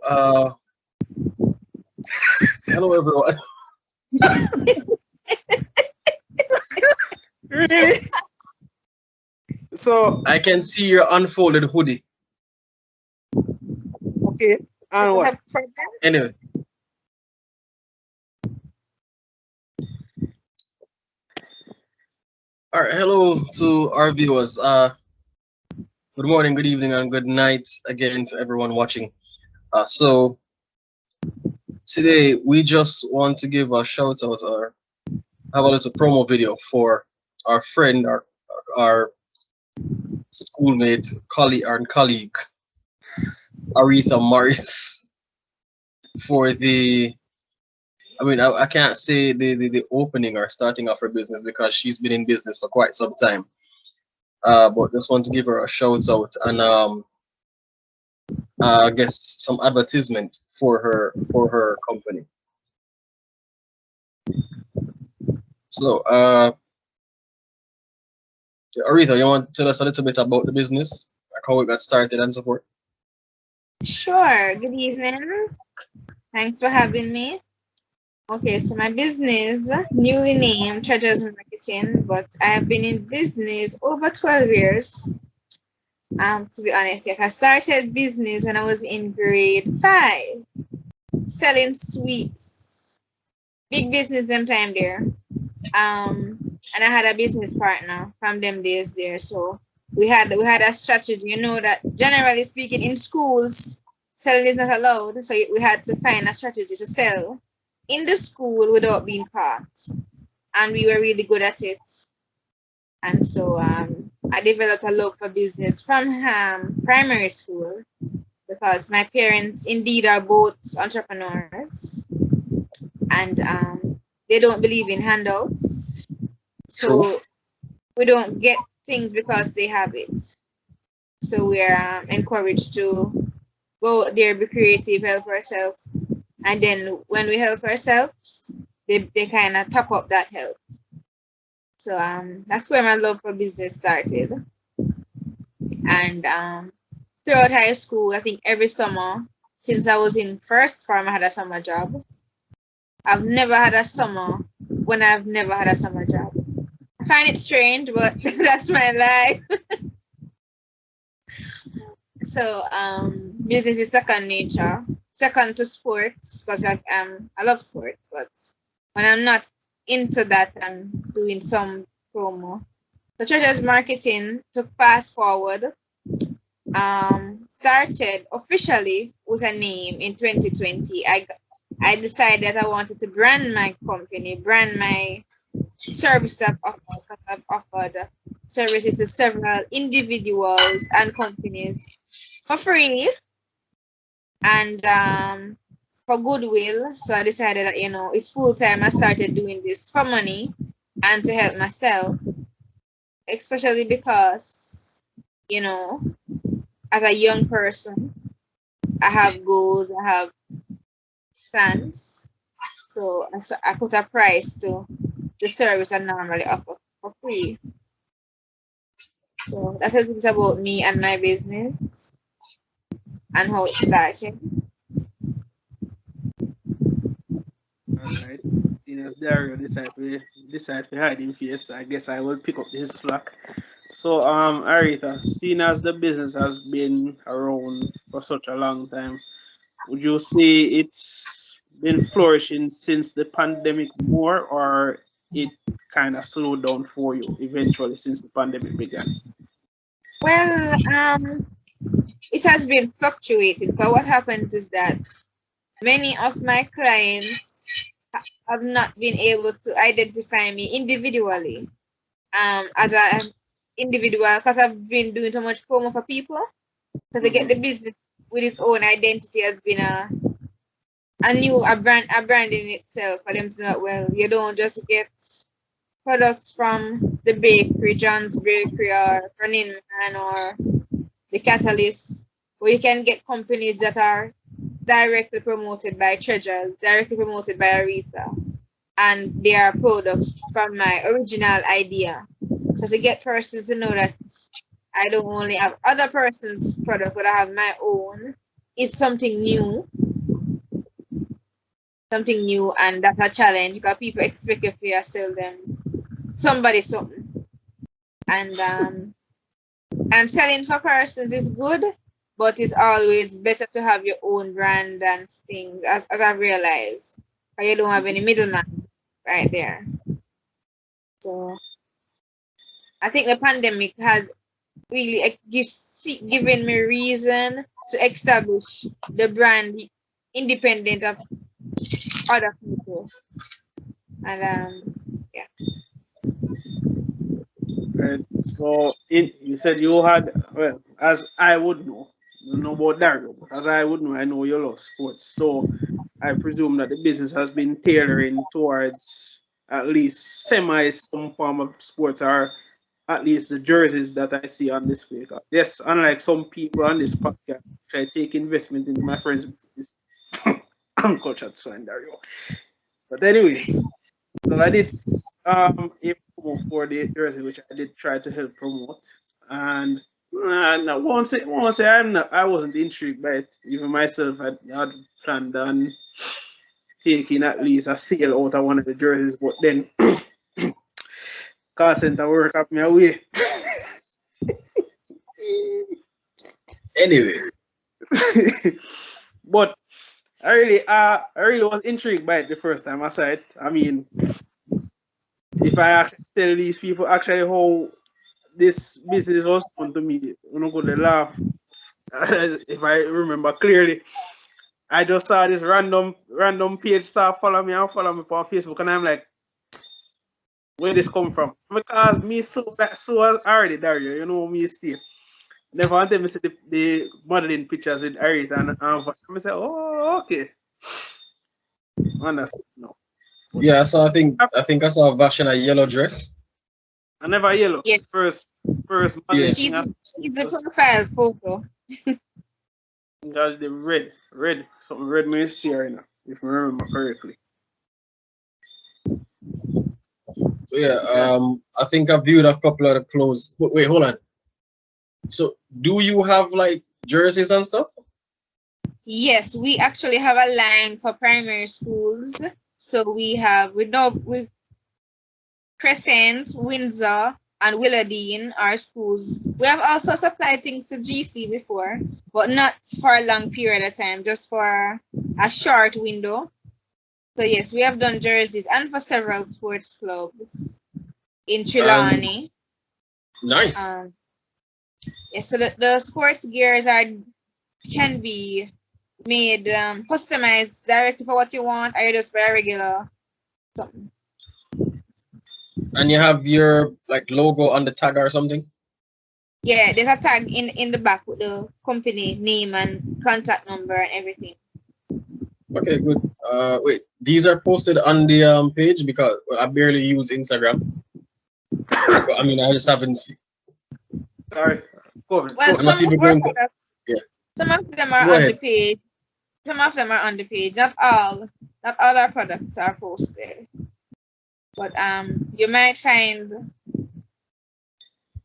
Uh, Hello everyone. Really? So, I can see your unfolded hoodie. okay. And You what? have problem? Anyway, all right. Hello to our viewers. Good morning, good evening, and good night again to everyone watching. So today we just want to give a shout out or have a little promo video for our friend, our schoolmate, colleague, Aretha Morris for the. I mean, I can't say the opening or starting of her business because she's been in business for quite some time. But just want to give her a shout out and I guess some advertisement for her company. So, Aretha, you want to tell us a little bit about the business, like how it got started and so forth? Sure. Good evening. Thanks for having me. Okay, so my business, newly named Treasures Marketing, but I have been in business over 12 years. To be honest, yes, I started business when I was in grade 5, selling sweets. Big business them time there. And I had a business partner from them days there. So we had a strategy, that generally speaking in schools, selling is not allowed. So we had to find a strategy to sell in the school without being caught. And we were really good at it. And so I developed a love for business from primary school because my parents indeed are both entrepreneurs and they don't believe in handouts. True. So we don't get things because they have it. So we're encouraged to go out there, be creative, help ourselves. And then when we help ourselves, they kind of top up that help. So that's where my love for business started. And throughout high school, I think every summer, since I was in first form, I had a summer job. I've never had a summer when I've never had a summer job. I find it strange, but that's my life. So business is second nature, second to sports because I love sports, but when I'm not into that, I'm doing some promo. The Treasures Marketing, to fast forward, started officially with a name in 2020. I decided that I wanted to brand my company, brand my service that I've offered services to several individuals and companies for free and for goodwill. So I decided that it's full time. I started doing this for money and to help myself, especially because as a young person, I have goals, I have plans. So I put a price to the service I normally offer for free. So that's a bit about me and my business and how it started. Alright. As Dario decide to hide him face, I guess I will pick up his slack. So, Aretha, seeing as the business has been around for such a long time, would you say it's been flourishing since the pandemic more, or it kind of slowed down for you eventually since the pandemic began? Well, it has been fluctuating, but what happens is that many of my clients have not been able to identify me individually as an individual because I've been doing so much promo for people. So to get the business with its own identity has been a brand in itself for them to know. Well, you don't just get products from the bakery, John's Bakery or Running Man or the Catalyst, where you can get companies that are directly promoted by Treasures, directly promoted by Aretha, and they are products from my original idea. So to get persons to know that I don't only have other person's product, but I have my own is something new, and that's a challenge because people expect you to sell them somebody something, and selling for persons is good, but it's always better to have your own brand and things, as I realize, because you don't have any middleman right there. So I think the pandemic has really given me reason to establish the brand independent of other people. And yeah. Right. So you said you had, well, as I would know, you know about Dario, but as I would know, I know you love sports. So I presume that the business has been tailoring towards at least semi some form of sports, or at least the jerseys that I see on display. Yes, unlike some people on this podcast, which I take investment into my friend's business. I'm cultured swine, Dario. But anyways, so I did a promo for the jersey, which I did try to help promote. And I won't say I wasn't intrigued by it. Even myself, I had planned on taking at least a sale out of one of the jerseys, but then call center work up me away. Anyway, But I really was intrigued by it the first time I saw it. I mean, if I actually tell these people actually how this business was fun to me, I'm not gonna laugh. If I remember clearly, I just saw this random page start follow me on Facebook, and I'm like, where this come from? Because me so already Dario, you know me still. Never wanted me see the modeling pictures with Aretha and I say, oh, okay. Understand no. yeah. So I think I saw a version of yellow dress. I never yellow. Yes. First Yeah. She's the profile photo. Got the red, something red me see right now, if I remember correctly. So yeah, I think I viewed a couple of the clothes. But wait, hold on. So do you have like jerseys and stuff? Yes, we actually have a line for primary schools. So we have with Crescent, Windsor, and Willardine, our schools. We have also supplied things to GC before, but not for a long period of time, just for a short window. So yes, we have done jerseys and for several sports clubs in Trelawney. Nice. Yes, so the sports gears can be made customized directly for what you want, or you just buy a regular something. And you have your like logo on the tag or something? Yeah, there's a tag in the back with the company name and contact number and everything. Okay, good. Wait, these are posted on the page because I barely use Instagram. I mean, I just haven't seen. Sorry. Go ahead. Well, I'm not even going to. Yeah. Some of them are Go on ahead. the page. Some of them are on the page. Not all our products are posted. But you might find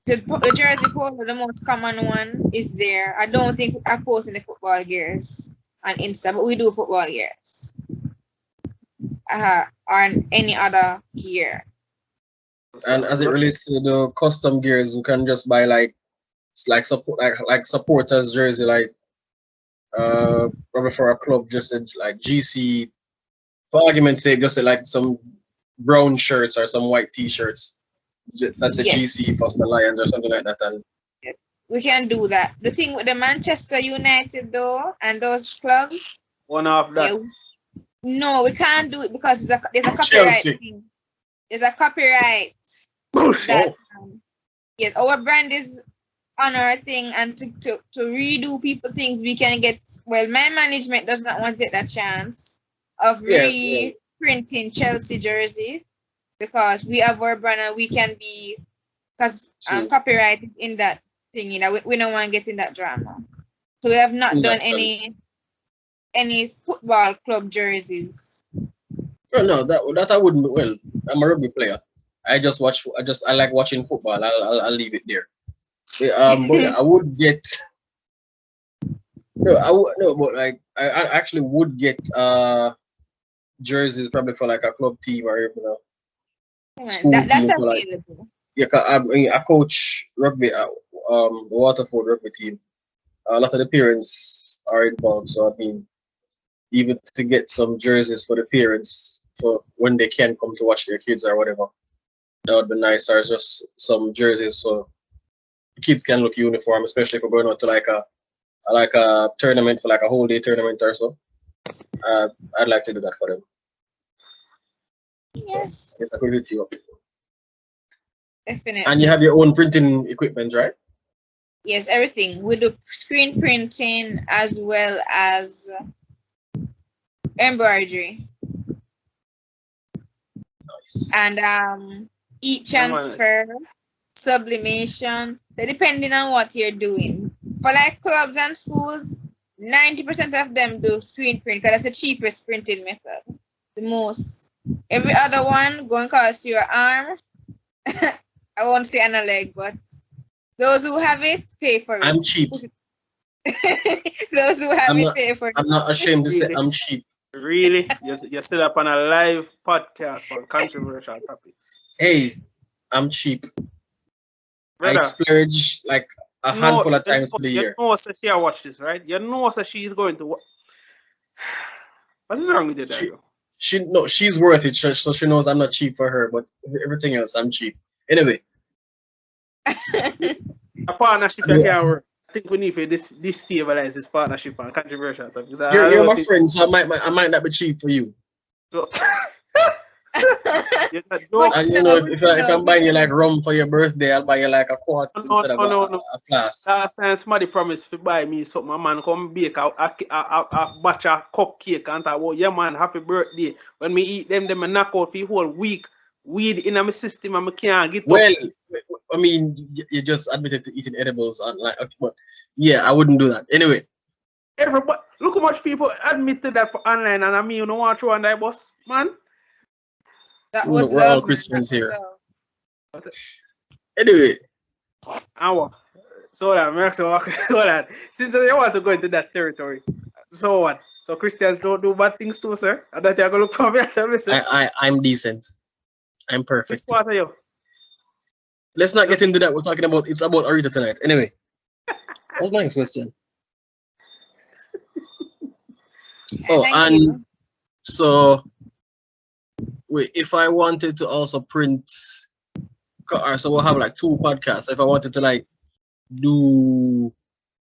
the jersey polo, the most common one, is there. I don't think I post in the football gears on Insta, but we do football gears. Or any other gear. And as it relates to the custom gears, you can just buy like supporters jersey, like probably for a club, just like GC. For argument's sake, just like some brown shirts or some white T-shirts. That's a Yes. GC Foster Lions or something like that. And We can do that. The thing with the Manchester United though, and those clubs, One off that. yeah, no, we can't do it because there's a copyright Chelsea. thing. There's a copyright that yes, our brand is on our thing, and to redo people things we can get. Well, my management does not want to take that chance of reprinting Chelsea jersey because we have our brand and we can be, because copyright is in that thing, you know, we don't want to get in that drama. So we have not done any football club jerseys. Oh, no, that I wouldn't. Well, I'm a rugby player. I like watching football. I'll leave it there. But yeah, I would get No, but like I actually would get jerseys probably for like a club team or you know Come on, school that's team for like available. yeah. I coach rugby at the Waterford rugby team. A lot of the parents are involved, so I mean even to get some jerseys for the parents for when they can come to watch their kids or whatever. That would be nice. Or just some jerseys so the kids can look uniform, especially if we're going out to like a tournament for like a whole day tournament or so. I'd like to do that for them. So it's a Yes, good hit you up. And you definitely. have your own printing equipment, right? Yes, everything. We do screen printing as well as embroidery Nice. and heat Yeah, man. transfer, sublimation. So depending on what you're doing. For like clubs and schools, 90% of them do screen print because that's the cheapest printing method. The most. Every other one going to cost you an arm. I won't say on a leg, but those who have it pay for it. I'm cheap. Those who have I'm it not. pay for I'm it. not ashamed to say Really? I'm cheap. Really? You're still up on a live podcast on controversial topics. Hey, I'm cheap. I Brother, splurge like a no, handful of times for the you year. know, Sashi, I watch this, right? You know, Sashi is going to. What is wrong with you, She Dario? she's worth it, so she knows I'm not cheap for her, but everything else I'm cheap. Anyway, A partnership that can work. I think we need to destabilize this partnership on controversial topics. I you're don't my think. friend, so I might not be cheap for you. You're not Good And joking. to you know, know, good to if know, I'm good buying you to like know. rum for your birthday, I'll buy you like a quart No, instead of no, no, no. a flask. Last time somebody promised to buy me something, my man come bake a batch of cupcake and talk about, yeah man, happy birthday. When me eat them I knock out for the whole week. Weed in my system and I can't get up. Well, I mean, you just admitted to eating edibles on like, okay, but yeah, I wouldn't do that. Anyway, Everybody, look how much people admit to that online and I mean, you don't want to throw on that bus, man. That was we're all love, man. That Christians was here. love. Anyway, Hour. So that, so that. Since you want to go into that territory, so what? So Christians don't do bad things too, sir? And that you're going to look for me and tell me, sir, I'm decent. I'm which perfect. part of you? Let's not Just get into that. We're talking about it's about Aretha tonight. Anyway, what's my next question? Oh, Thank and you. so wait, if I wanted to also print, so we'll have like two podcasts. If I wanted to like do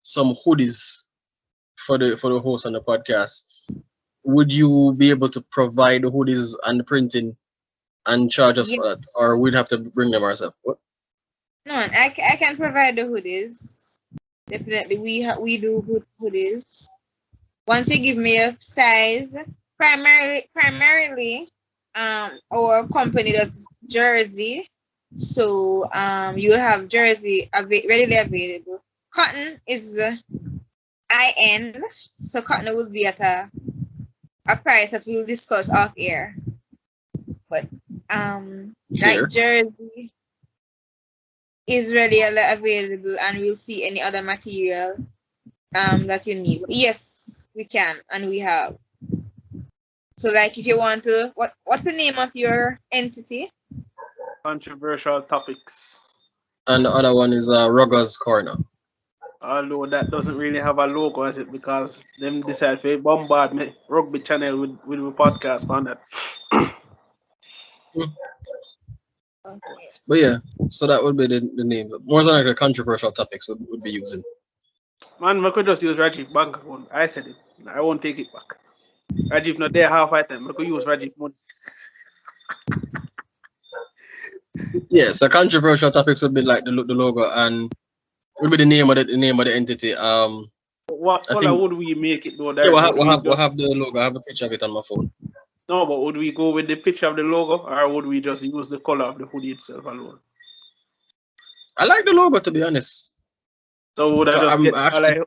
some hoodies for the host on the podcast, would you be able to provide the hoodies and the printing and charge us for that, Yes. or we'd have to bring them ourselves? What? No, I can provide the hoodies. Definitely, we do hoodies. Once you give me a size, primarily, our company does jersey, so you'll have jersey readily available. Cotton is high end, so cotton will be at a price that we'll discuss off air. But Here. like jersey is readily available, and we'll see any other material that you need. Yes, we can, and we have. So like if you want to, what's the name of your entity? controversial topics. And the other one is Rugger's Corner. Although that doesn't really have a logo as it because them decide to bombard me rugby channel with a podcast on that. Okay. But yeah, so that would be the name. More than like the controversial topics would be using. Man, we could just use Rajiv bank account. I said it. I won't take it back. Rajiv not there half I time. We could use Rajiv money. Yeah, so controversial topics would be like the logo and would be the name of the entity. What I color think would we make it though? yeah, we'll Would have the logo. I have a picture of it on my phone. No, but would we go with the picture of the logo or would we just use the color of the hoodie itself alone? I like the logo to be honest. So would I just I'm get actually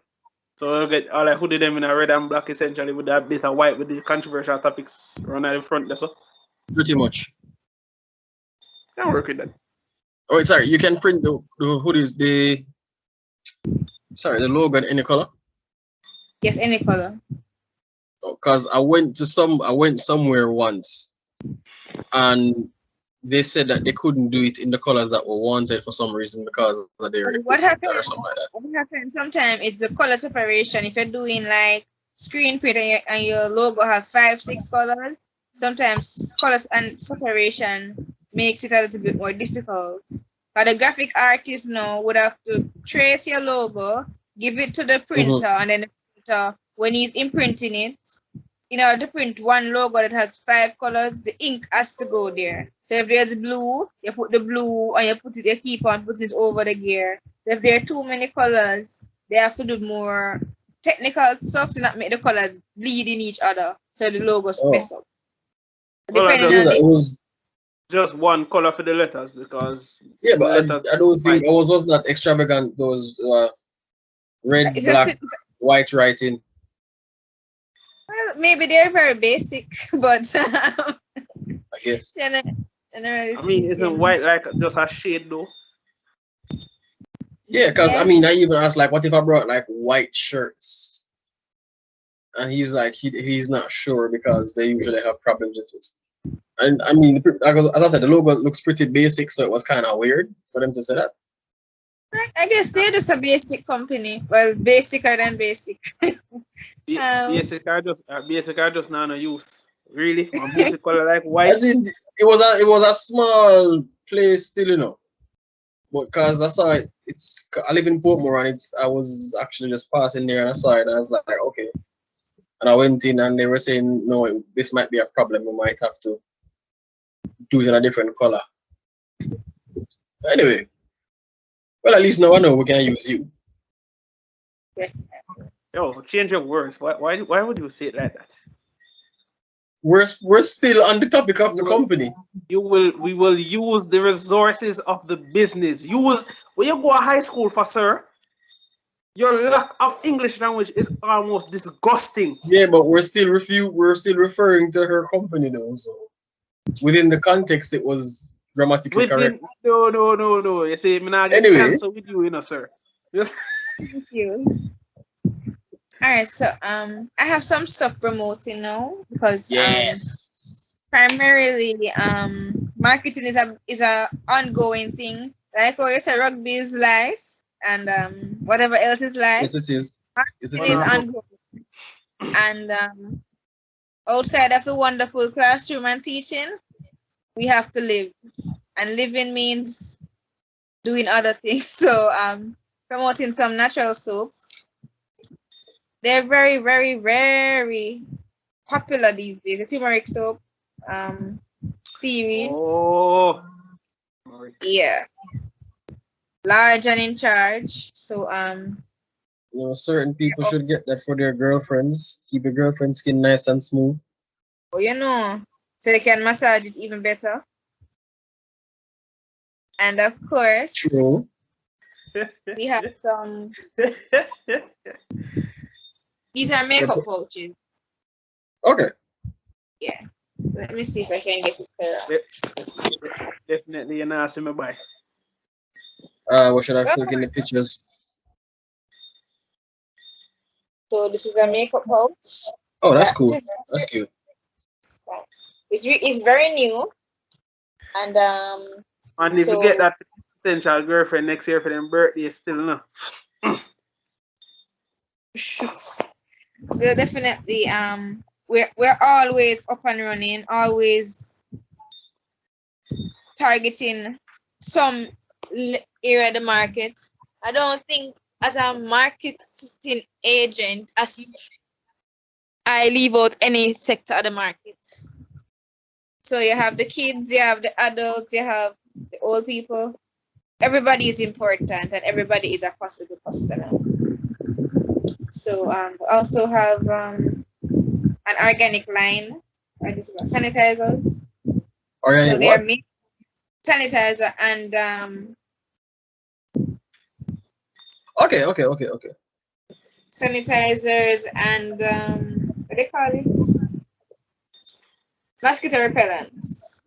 so we'll get all I hoodie them in a red and black essentially with that bit of white with the controversial topics run at the front there, so pretty much. can work with that. Oh, wait, sorry. You can print the hoodies. The logo in any color. Yes, any color. Because I went somewhere once, and they said that they couldn't do it in the colors that were wanted for some reason because of their What equipment or happens? something like that. What happens? Sometimes it's the color separation. If you're doing like screen print and your logo have 5, 6 colors, sometimes colors and separation makes it a little bit more difficult. But the graphic artist now would have to trace your logo, give it to the printer, and then the printer, when he's imprinting it, in order to print one logo that has 5 colors, the ink has to go there. So if there's blue, you put the blue and you keep on putting it over the gear. So if there are too many colors, they have to do more technical stuff to not make the colors bleed in each other. So the logos mess up. Depending on It was just one color for the letters because but I don't think I was not extravagant. Those red, black, white writing. Well, maybe they're very basic, but I guess. I mean, isn't white like just a shade though? Yeah, because I mean, I even asked like, what if I brought like white shirts? And he's like, he's not sure because they usually have problems with it. And I mean, as I said, the logo looks pretty basic, so it was kind of weird for them to say that. I guess they're just a basic company. Well, basicer than basic. Basic are just not no use. Really? One basic color like white. As in, it was a small place still, you know. But because I saw it, I live in Portmore, and I was actually just passing there and I saw it, and I was like, okay. And I went in and they were saying, no, this might be a problem. We might have to do it in a different color. Anyway, well, at least now I know we can use you. Yo, change your words. Why would you say it like that? We're still on the topic of the company. We will use the resources of the business. When you go to high school for, sir, your lack of English language is almost disgusting. Yeah, but we're still referring to her company though. So within the context, it was grammatically correct. No. You see, I'm not getting cancer with you, sir. Thank you. All right, so I have some stuff promoting now because primarily marketing is a ongoing thing. Like you say, rugby is life, and whatever else is life. Yes, it is. Marketing is ongoing. And outside of the wonderful classroom and teaching, we have to live, and living means doing other things. So promoting some natural soaps. They're very, very, very popular these days. The turmeric soap series. Oh. Yeah. Large and in charge. So certain people should get that for their girlfriends. Keep your girlfriend's skin nice and smooth. Oh, so they can massage it even better. And of course, true. We have some. These are makeup pouches. Okay. Yeah. Let me see if I can get it clear. Definitely, you're not asking me buy. What should I click in the pictures? So this is a makeup pouch. Oh, that's cool. That's cute. It's very new. And if you get that potential girlfriend next year for them birthday, still no. We're definitely we're always up and running, always targeting some area of the market. I don't think as a marketing agent as I leave out any sector of the market. So you have the kids, you have the adults, you have the old people. Everybody is important and everybody is a possible customer. So we also have an organic line, sanitizers. Organic so they are mixed sanitizer and Okay. sanitizers and what do they call it? Mosquito repellents.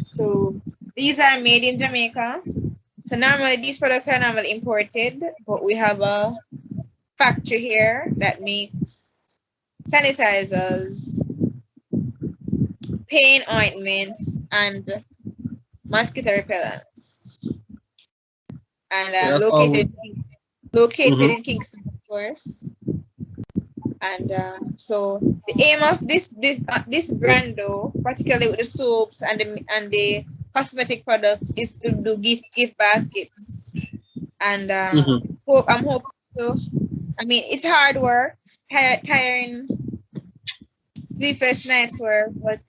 So these are made in Jamaica. So normally these products are normally imported, but we have a factory here that makes sanitizers, pain ointments, and mosquito repellents. And Yeah, that's all. located Mm-hmm. in Kingston, of course. And so the aim of this brand, though, particularly with the soaps and the cosmetic products, is to do gift baskets. And Mm-hmm. I'm hoping to. I mean, it's hard work, tiring, sleepless nights work, but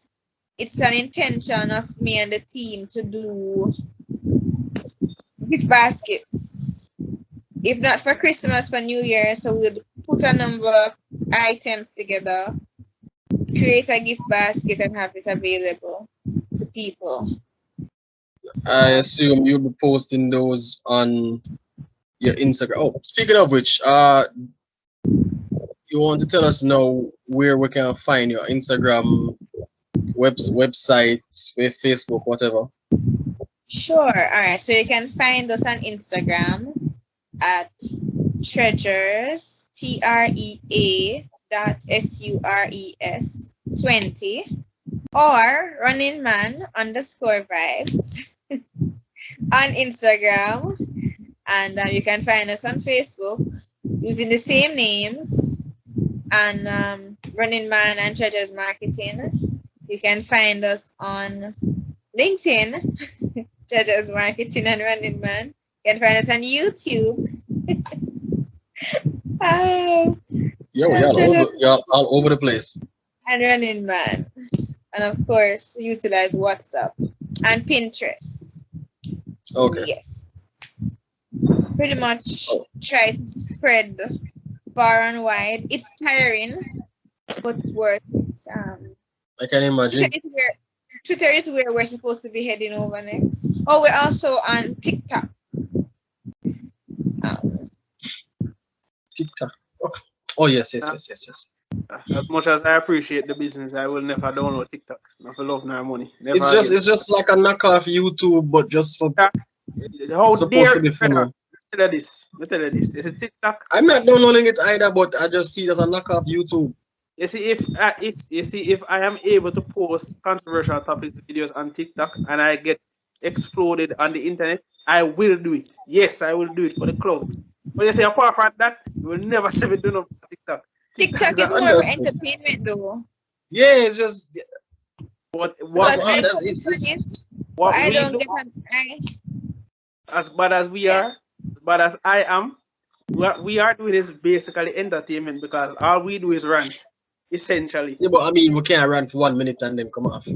it's an intention of me and the team to do gift baskets. If not for Christmas, for New Year, so we'll put a number of items together, create a gift basket, and have it available to people. I So, assume you'll be posting those on your Instagram. Oh, speaking of which, you want to tell us now where we can find your Instagram, website, Facebook, whatever. sure. All right. So you can find us on Instagram at treasures, TREA.SURES 20, or running man _vibes on Instagram. And you can find us on Facebook using the same names, and Running Man and Treasures Marketing. You can find us on LinkedIn, Treasures Marketing and Running Man. You can find us on YouTube. You're all over the place. And Running Man. And of course, utilize WhatsApp and Pinterest. So, Okay. yes. Pretty much try to spread far and wide. It's tiring, but worth it. I can imagine. Twitter is where we're supposed to be heading over next. Oh, we're also on TikTok. TikTok. Oh yes. As much as I appreciate the business, I will never download TikTok. Not for love nor money. Never It's just like a knockoff YouTube, but just for how supposed dare to be fun. Let me tell you this. It's a TikTok. I'm not downloading it either, but I just see it as a knockoff YouTube. You see, if I am able to post controversial topics videos on TikTok and I get exploded on the internet, I will do it. Yes, I will do it for the clout. But you see, apart from that, you will never see me do no TikTok. TikTok is more of entertainment, though. Yeah, it's just. What I don't get as bad as we are, as bad as I am, what we are doing is basically entertainment, because all we do is rant, essentially. Yeah, but I mean, we can't run for 1 minute and then come off.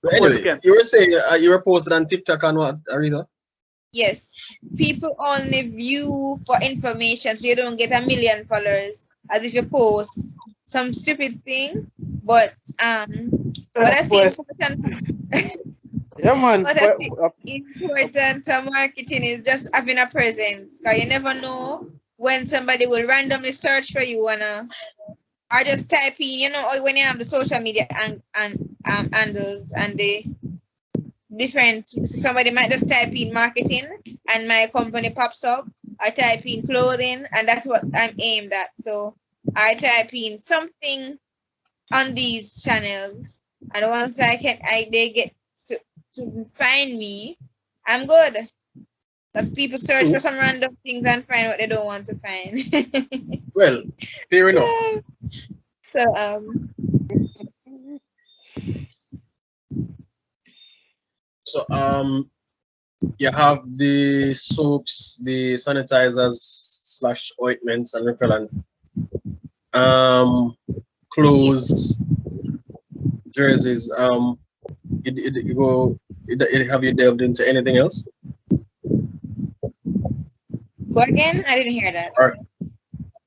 But anyway, you were saying you were posted on TikTok on what, Aretha? Yes, people only view for information, so you don't get 1 million followers as if you post some stupid thing. But what I see important, important to marketing is just having a presence, because you never know when somebody will randomly search for you or just type in, or when you have the social media handles and the different, somebody might just type in marketing and my company pops up. I type in clothing and that's what I'm aimed at. So I type in something on these channels, and once they get to find me, I'm good. Because people search for some random things and find what they don't want to find. Well, fair enough. So you have the soaps, the sanitizers / ointments and repellent, clothes, jerseys. Have you delved into anything else? Go again? I didn't hear that.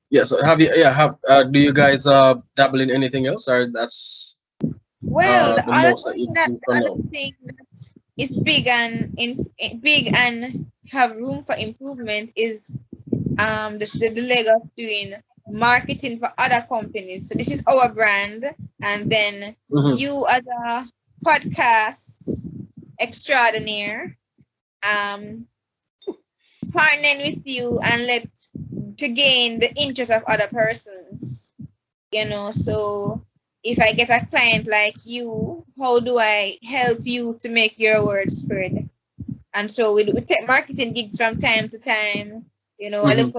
Yeah. So do you guys dabble in anything else, or that's the other thing that is big and have room for improvement is the leg of doing marketing for other companies. So this is our brand, and then you as a podcast extraordinaire, partnering with you and to gain the interest of other persons. So if I get a client like you, how do I help you to make your word spread? And so we take marketing gigs from time to time. I look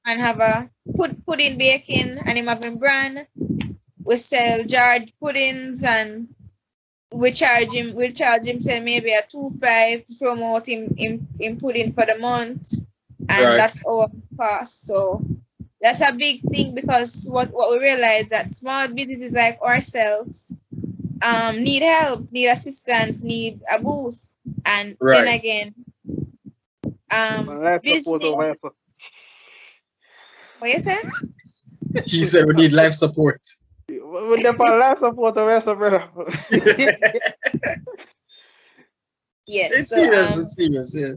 and have a pudding baking and him having brand. We sell jarred puddings and we'll charge him say maybe a 2.5 to promote him pudding for the month. And that's our cost. So that's a big thing, because what we realize that small businesses like ourselves need help, need assistance, need a boost. And then again, business. What you say? He said we need life support. With the life support, brother. Yes. It's serious, yeah.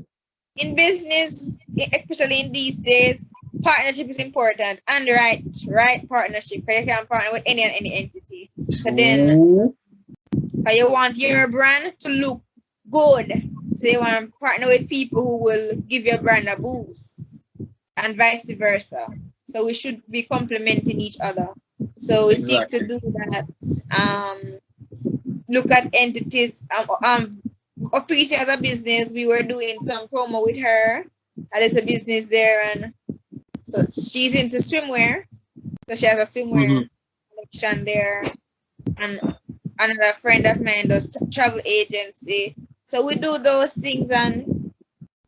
In business, especially in these days, partnership is important, and the right partnership. Because you can partner with any entity. So then, you want your brand to look good. So you want to partner with people who will give your brand a boost, and vice versa. So we should be complementing each other. So we seek to do that. Look at entities. Officially, as a business, we were doing some promo with her, a little business there, and so she's into swimwear. So she has a swimwear collection there, and another friend of mine does travel agency. So we do those things, and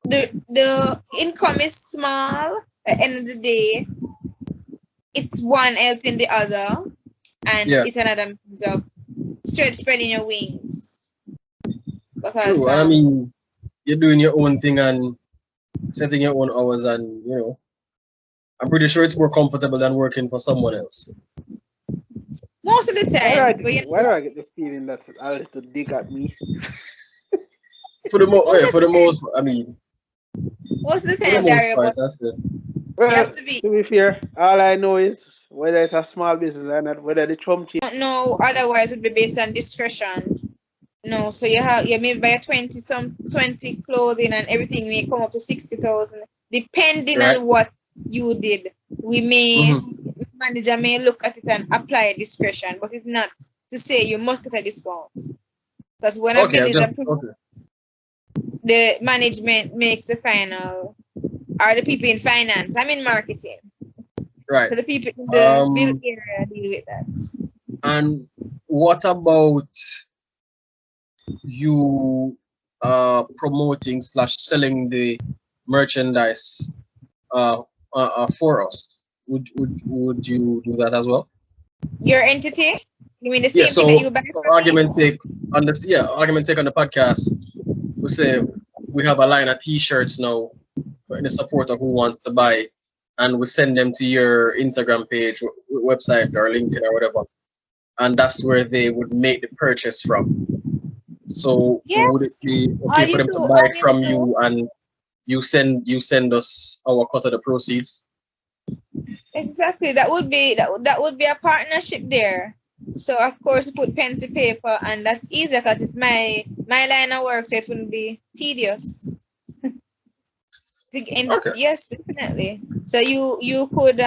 the income is small. At the end of the day, it's one helping the other, and it's another means of spreading your wings. Because, true, I mean, you're doing your own thing and setting your own hours, and I'm pretty sure it's more comfortable than working for someone else. Most of the time. Why do I get the feeling that's a little dig at me? For the most, I mean. Most of the time, Dario, but well, you have to be fair. All I know is whether it's a small business or not, whether the Trump chief. No, otherwise it would be based on discretion. No, so you may buy 20 clothing and everything may come up to 60,000, depending on what you did. We may manager may look at it and apply discretion, but it's not to say you must get a discount. Because when a bill is approved, the management makes the final, or the people in finance. I'm in marketing. Right. So the people in the bill area deal with that. And what about you promoting / selling the merchandise for us? Would you do that as well? Your entity? You mean the same thing that you buy? Argument's sake on the podcast, we say we have a line of t-shirts now for any supporter who wants to buy, and we send them to your Instagram page, website, or LinkedIn or whatever, and that's where they would make the purchase from. So would it be okay for them to buy from you, and you send us our cut of the proceeds? Exactly. That would be a partnership there. So of course put pen to paper, and that's easy because it's my line of work, so it wouldn't be tedious. Yes, definitely. So you could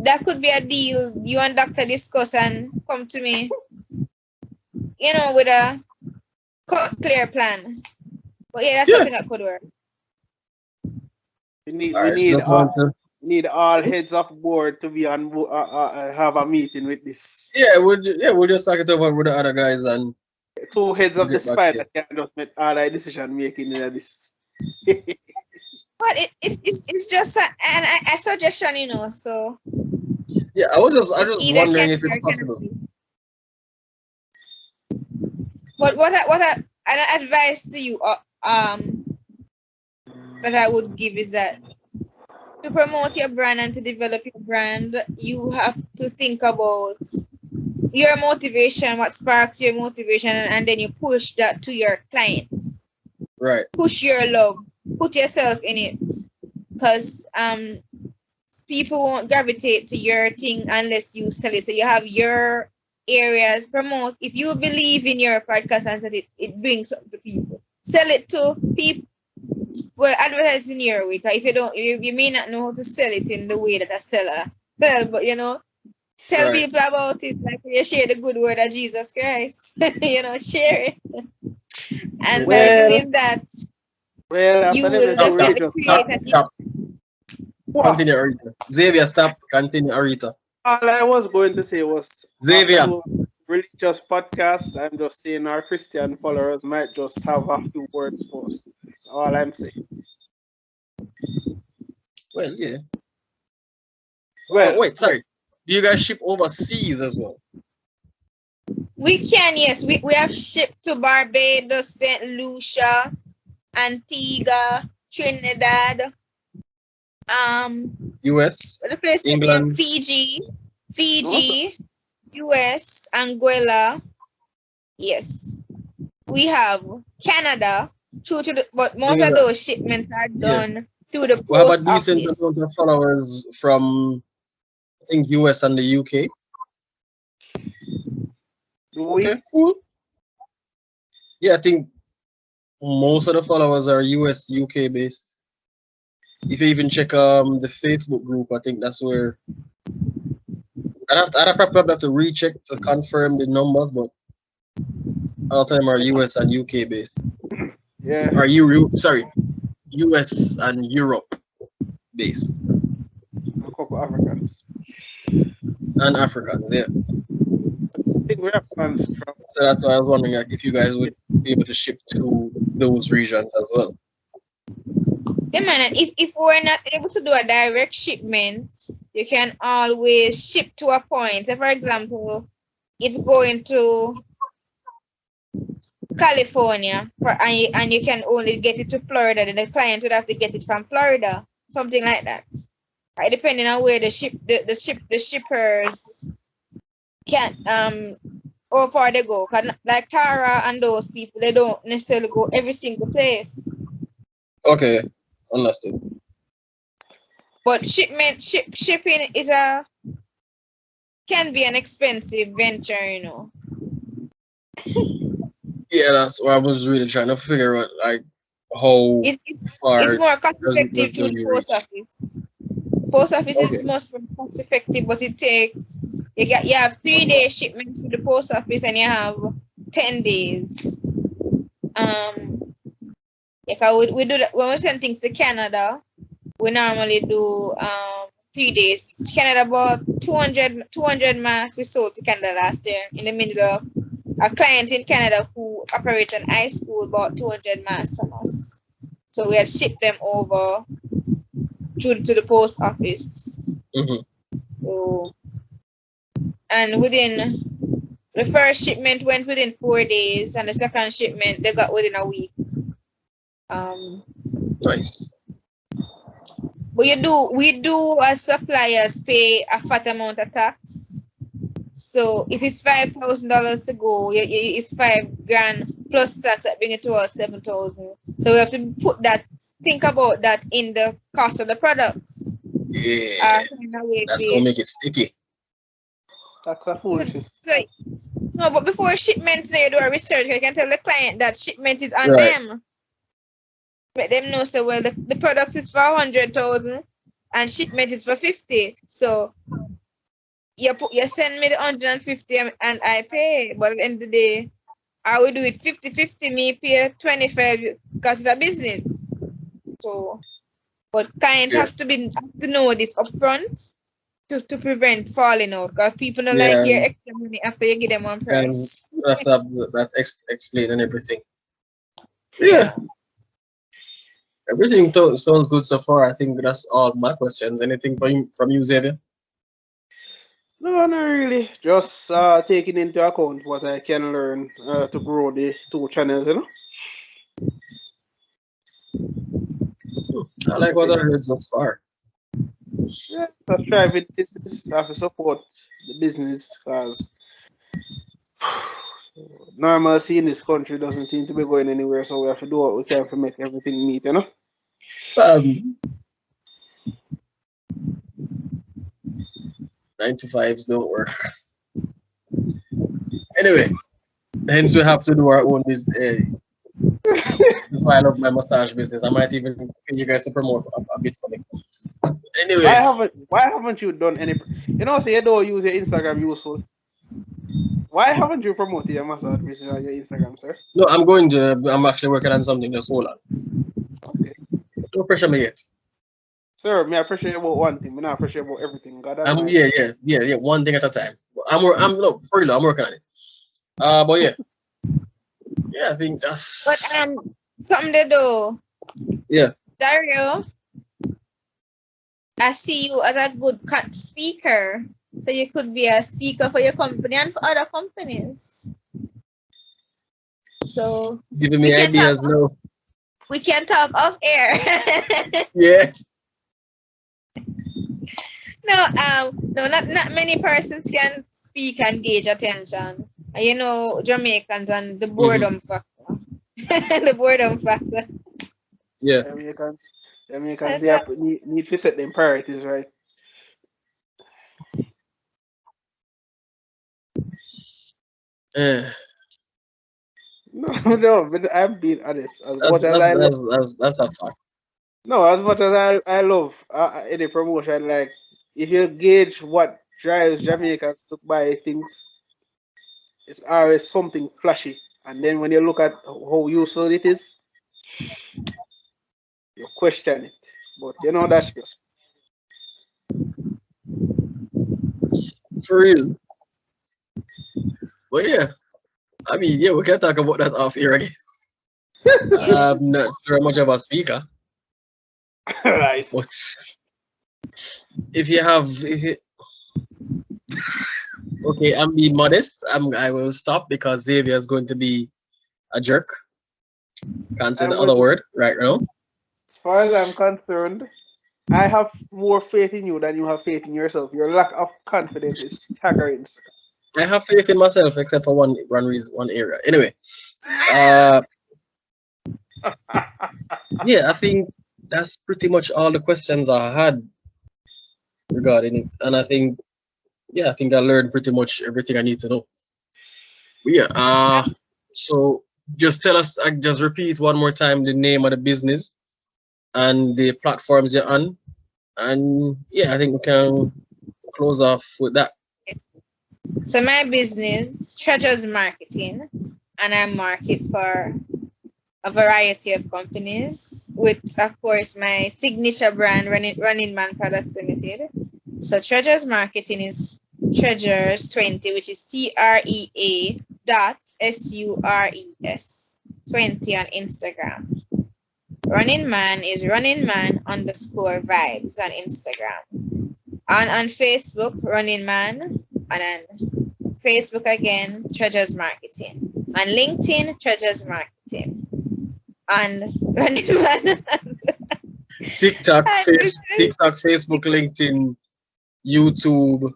that could be a deal. You and Doctor discuss and come to me, with a clear plan. But that's something that could work. We need all heads of board to be on have a meeting with this. We'll just talk it over with the other guys, and 2 heads of the spider can just make all our decision making in this. But it's just a suggestion, so. Yeah, I was just wondering if it's possible. But what an advice to you that I would give is that to promote your brand and to develop your brand, you have to think about your motivation, what sparks your motivation, and then you push that to your clients. Right. Push your love. Put yourself in it. Because people won't gravitate to your thing unless you sell it. So you have your areas, promote. If you believe in your podcast and that it brings up to people, sell it to people. well, advertise in your way. 'Cause if you don't, you may not know how to sell it in the way that a seller sell, but tell Right. people about it. Like you share the good word of Jesus Christ. Share it. And by Well, doing that, you after them will they do Stop, stop, definitely religious create stop, an stop. What? Continue, Arita. Xavier, stop. Continue, Arita. All I was going to say was after Xavier. the religious podcast, I'm just saying our Christian followers might just have a few words for us. That's all I'm saying. Well, yeah. Well, Wait, sorry. Do you guys ship overseas as well? We can, yes. We have shipped to Barbados, St. Lucia, Antigua, Trinidad, US, the place name England. Fiji, US, Anguilla. Yes. We have Canada, but most of those shipments are done through the We have a post decent office. amount of followers from, I think, US and the UK. Okay, cool. Yeah, I think most of the followers are US, UK based. If you even check the Facebook group, I think that's where I'd probably have to recheck to confirm the numbers, but all of them are US and UK based. yeah. Or US and Europe based. A couple Africans. And Africans, yeah. I think we have fans from. So that's why I was wondering if you guys would be able to ship to those regions as well. Yeah, man, if we're not able to do a direct shipment, you can always ship to a point. So for example, it's going to California and you can only get it to Florida, then the client would have to get it from Florida, something like that. Right, depending on where the shippers can how far they go. 'Cause like Tara and those people, they don't necessarily go every single place. Okay, understood. But shipping can be an expensive venture. Yeah, that's what I was really trying to figure out, like how far It's more cost does effective it to the really post reach? office. Post office is Okay. most cost effective, but it takes you have 3-day shipments to the post office and you have 10 days. We do that when we send things to Canada. We normally do 3 days. Canada bought 200 masks we sold to Canada last year in the middle of a client in Canada who operates an high school bought 200 masks from us. So we had shipped them over to the post office. So, and within the first shipment went within 4 days, and the second shipment they got within a week. Nice. But we do as suppliers pay a fat amount of tax. So if it's $5,000 to go, it's $5,000 plus tax that bring it to us $7,000. So we have to think about that in the cost of the products. Yeah, that's gonna make it sticky. That's a foolishness. No, but before shipment, you do a research. You can tell the client that shipment is on Right. them. Let them know, so well, the product is for 100,000 and shipment is for 50. So you send me the 150 and I pay. But at the end of the day, I will do it 50-50. Me pay 25 because it's a business. So, but clients have to know this upfront to prevent falling out. Because people don't like your extra money after you give them one price. And that's explaining everything. Yeah. Everything sounds good so far. I think that's all my questions. Anything from you, Xavier? No, not really. Just taking into account what I can learn to grow the 2 channels, I like what I heard thus far. Yeah, I try with business. I have to support the business because normalcy in this country doesn't seem to be going anywhere. So we have to do what we can to make everything meet, 9-to-5s don't work. Anyway, hence we have to do our own business. That's why I love my massage business. I might even pay you guys to promote a bit for me. Anyway, Why haven't you done any? You know, say you don't use your Instagram useful. Why haven't you promoted your massage business on your Instagram, sir? no, I'm going to. I'm actually working on something. Just hold on. Okay. Don't pressure me yet. Sir, me appreciate about one thing. Me not appreciate about everything. God Almighty. Yeah. One thing at a time. I'm no for real. I'm working on it. But yeah. I think that's. But something to do. Yeah. Dario, I see you as a good speaker. So you could be a speaker for your company and for other companies. So Giving me ideas now. We can talk off air. Yeah. No, not many persons can speak and gauge attention. You know, Jamaicans and the boredom factor. The boredom factor. Yeah. Jamaicans need to set them priorities right. No, but I'm being honest. That's a fact. No, as much as I love any promotion, like if you gauge what drives Jamaicans to buy things, it's always something flashy. And then when you look at how useful it is, you question it. But you know that's just for real. But yeah. I mean, yeah, we can talk about that off here again. I'm not very much of a speaker. right. But okay, I'm being modest. I will stop because Xavier is going to be a jerk. Can't say the other word right now. As far as I'm concerned, I have more faith in you than you have faith in yourself. Your lack of confidence is staggering. I have faith in myself, except for one area. Anyway, yeah, I think that's pretty much all the questions I had regarding it, and I think I learned pretty much everything I need to know. But yeah, so just tell us, just repeat one more time the name of the business and the platforms you're on, and yeah, I think we can close off with that. So my business, Treasures Marketing, and I market for a variety of companies with, of course, my signature brand, Running Man Products Limited. So Treasures Marketing is Treasures 20, which is TREA.SURES 20 on Instagram. Running Man is Running Man _vibes on Instagram. And on Facebook, Running Man. And on Facebook again, Treasures Marketing. On LinkedIn, Treasures Marketing. And Running Man. TikTok, Facebook, LinkedIn, YouTube,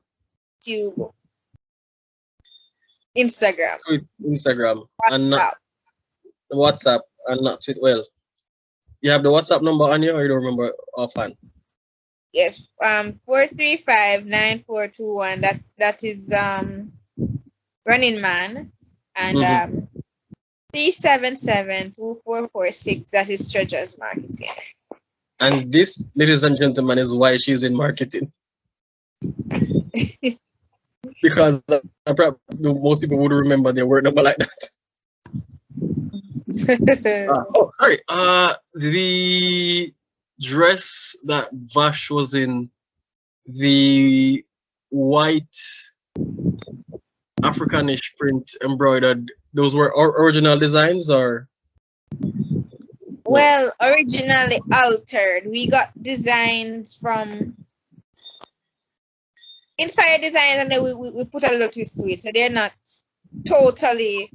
Instagram, and not WhatsApp, and not Twitter. Well, you have the WhatsApp number on you, or you don't remember offhand? Yes, 435-9421. That is Running Man, and 377-2446. That is Treasures Marketing. And this, ladies and gentlemen, is why she's in marketing. Because most people would remember their word number like that. Sorry. The dress that Vash was in, the white Africanish print embroidered, those were original designs, or? Well, originally altered. We got designs from inspired designs, and then we put a little twist to it. So they're not totally.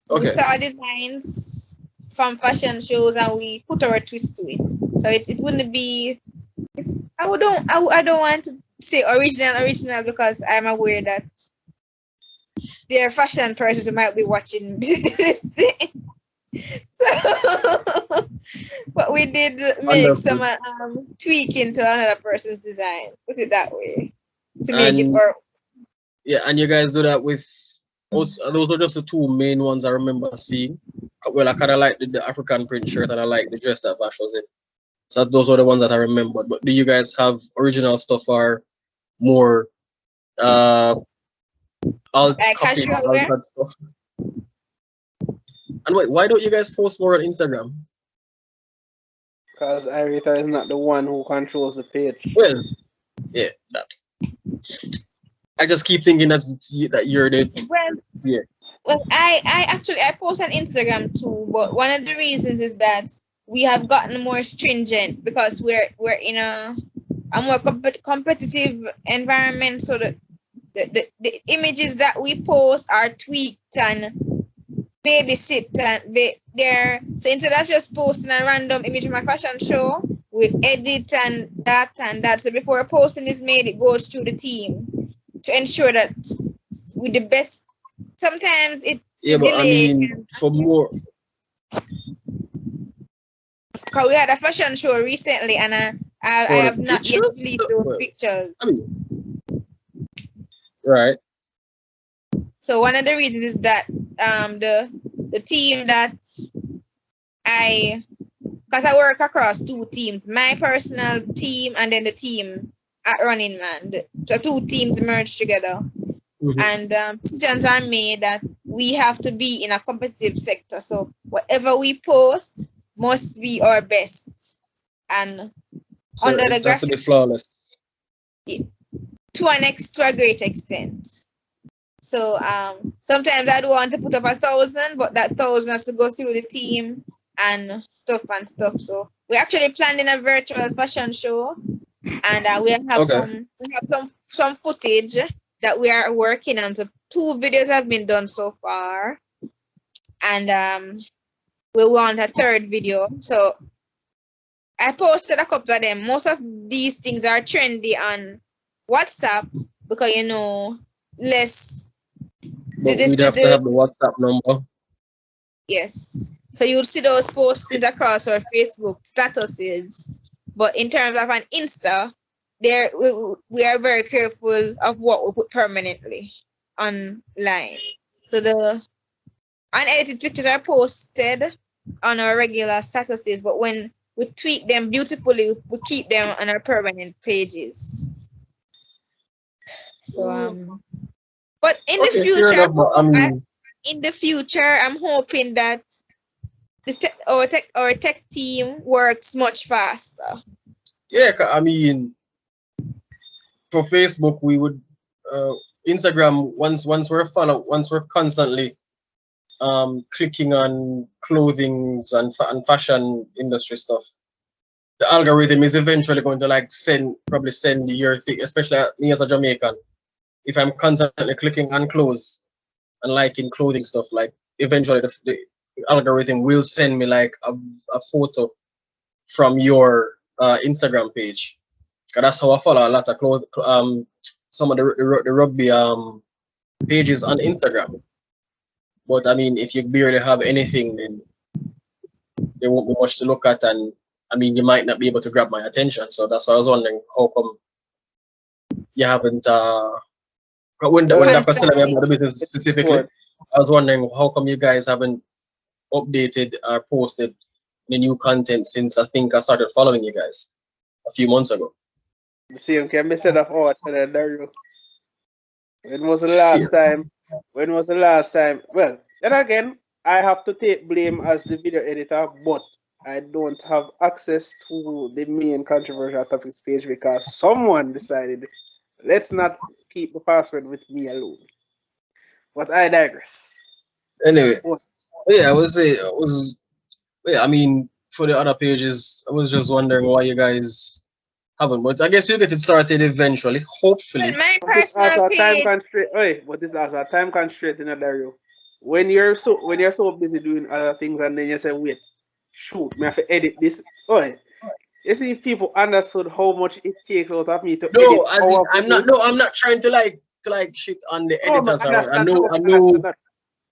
So we saw designs from fashion shows, and we put our twist to it. So it wouldn't be. I don't want to say original because I'm aware that there are fashion persons who might be watching this thing. So, but we did make some tweaking to another person's design. Put it that way to make it work. Yeah, and you guys do that with those are just the two main ones I remember seeing. Well, I kind of like the African print shirt and I like the dress that Vash was in. So those are the ones that I remembered. But do you guys have original stuff or more alt Like copied casual wear? altered stuff? And wait, why don't you guys post more on Instagram? Because Aretha is not the one who controls the page. Well, yeah, that. I just keep thinking that you're the yeah. Well, I post on Instagram too, but one of the reasons is that we have gotten more stringent because we're in a more competitive environment. So the images that we post are tweaked and babysit and there. So instead of just posting a random image from a fashion show, we edit and that. So before a posting is made, it goes through the team to ensure that with the best. Sometimes it Yeah, but I mean, for more. Because we had a fashion show recently, and I have not yet released those pictures. I mean, right. So one of the reasons is that the team that because I work across two teams, my personal team and then the team at Running Man. So two teams merged together. Mm-hmm. And decisions are made that we have to be in a competitive sector. So whatever we post must be our best. And so under the graphics, has to be flawless. To a great extent. So sometimes I don't want to put up 1,000, but that 1,000 has to go through the team and stuff. So we're actually planning a virtual fashion show, and we have some footage that we are working on. So 2 videos have been done so far, and we want a 3rd video. So I posted a couple of them. Most of these things are trendy on WhatsApp because less. But we'd have to have the WhatsApp number. Yes. So you'll see those postings across our Facebook statuses. But in terms of an Insta, we are very careful of what we put permanently online. So the unedited pictures are posted on our regular statuses, but when we tweak them beautifully, we keep them on our permanent pages. So but in the future, I'm hoping that our tech team works much faster. Yeah, I mean, for Facebook, we would Instagram once we're constantly clicking on clothing and fashion industry stuff. The algorithm is eventually going to probably send your thing, especially me as a Jamaican. If I'm constantly clicking on clothes and liking clothing stuff, like eventually the algorithm will send me like a photo from your Instagram page. That's how I follow a lot of some of the rugby pages on Instagram. But I mean, if you barely have anything, then there won't be much to look at, and I mean, you might not be able to grab my attention. So that's why I was wondering how come you haven't when Dr. was telling me about the business specifically, I was wondering how come you guys haven't updated or posted the new content since I think I started following you guys a few months ago. The same can be said of art, Dario. When was the last time? When was the last time? Well, then again, I have to take blame as the video editor, but I don't have access to the main controversial topics page because someone decided, let's not keep the password with me alone. But I digress. Anyway, yeah, I mean, for the other pages, I was just wondering why you guys haven't. But I guess you'll get it started eventually, hopefully. My personal page. But this is also a time constraint in Dario. When you're so busy doing other things and then you say, wait, shoot, I have to edit this. You see, if people understood how much it takes out of me to edit. I'm not trying to like shit on the editors. I know.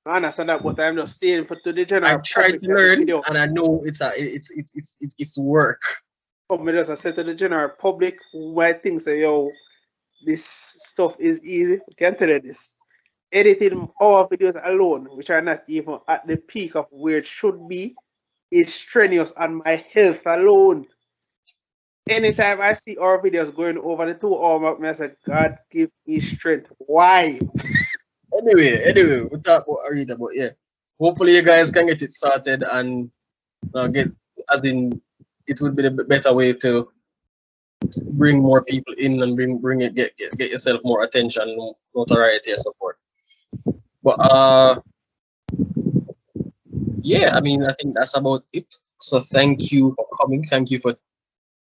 I understand that, but I'm just saying to the general. I try to learn, and I know it's work. As I said to the general public, who might think say, yo, this stuff is easy. I can tell you this. editing our videos alone, which are not even at the peak of where it should be, is strenuous on my health alone. Anytime I see our videos going over the 2 hour mark, I say, God give me strength. Why? Anyway, we talk about Aretha, but yeah, hopefully you guys can get it started and get, as in, it would be the better way to bring more people in and bring it, get yourself more attention, notoriety, and support. But yeah, I mean, I think that's about it. So thank you for coming. Thank you for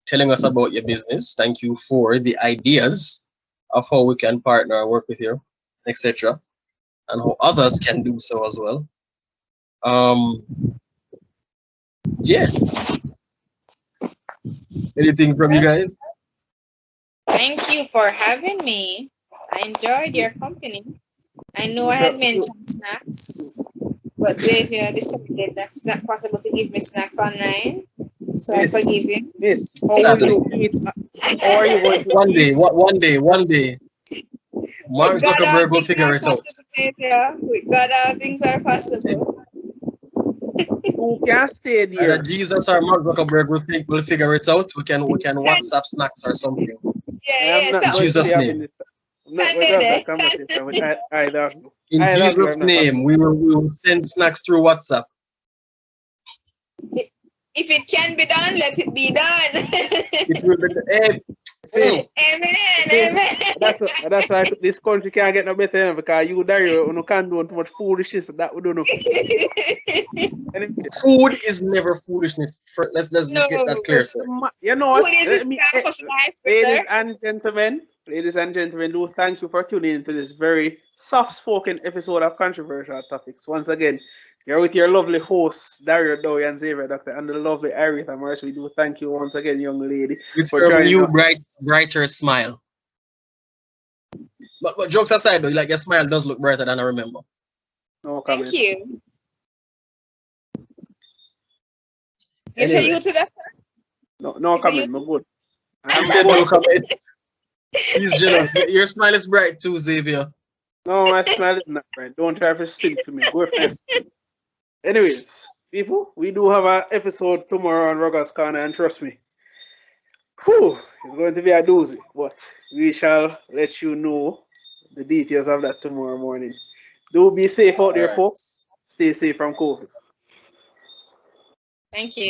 telling us about your business. Thank you for the ideas of how we can partner, work with you, etc., and how others can do so as well. Yeah. Anything from you guys? Thank you for having me. I enjoyed your company. I know I had mentioned snacks, but Xavier decided that's not possible to give me snacks online. So I forgive you. Miss, how will you eat? Or you going to One eat? day, one day, Mark With God, all Zuckerberg will things figure are it out. possible, Xavier. With God, all things are possible. You can stay Either there. Jesus or Mark Zuckerberg will figure it out. We can WhatsApp snacks or something. Yeah, I'm yeah. not In So, going to be Jesus' having name. this. I'm not going to have that conversation with either of you. In Either of you are Jesus' not name, we will send snacks through WhatsApp. if it can be done, let it be done. It will be the See, Amen. see, Amen. that's why this country can't get no better, you know, because you, Dario, you can't do too much foolishness that we don't know. Anyway, food is never foolishness. Let's No, get that clear, sir. you know food what? is the staff of life, Ladies brother. and gentlemen, do thank you for tuning into this very soft-spoken episode of Controversial Topics. Once again, you're with your lovely hosts, Dario Dowie and Xavier Doctor, and the lovely Aretha Morris. We do thank you once again, young lady, With for your joining new us. brighter smile. But jokes aside, though, like your smile does look brighter than I remember. No comment. Thank you. You say Anyway, you to that? No Is it comment. you? No good. he said no comment. He's jealous. Your smile is bright too, Xavier. No, my smile is not right. Don't try to sing to me. Go first. Anyways, people, we do have an episode tomorrow on Ruggers Corner, and trust me, whew, it's going to be a doozy. But we shall let you know the details of that tomorrow morning. Do be safe out there, All right. folks. Stay safe from COVID. Thank you.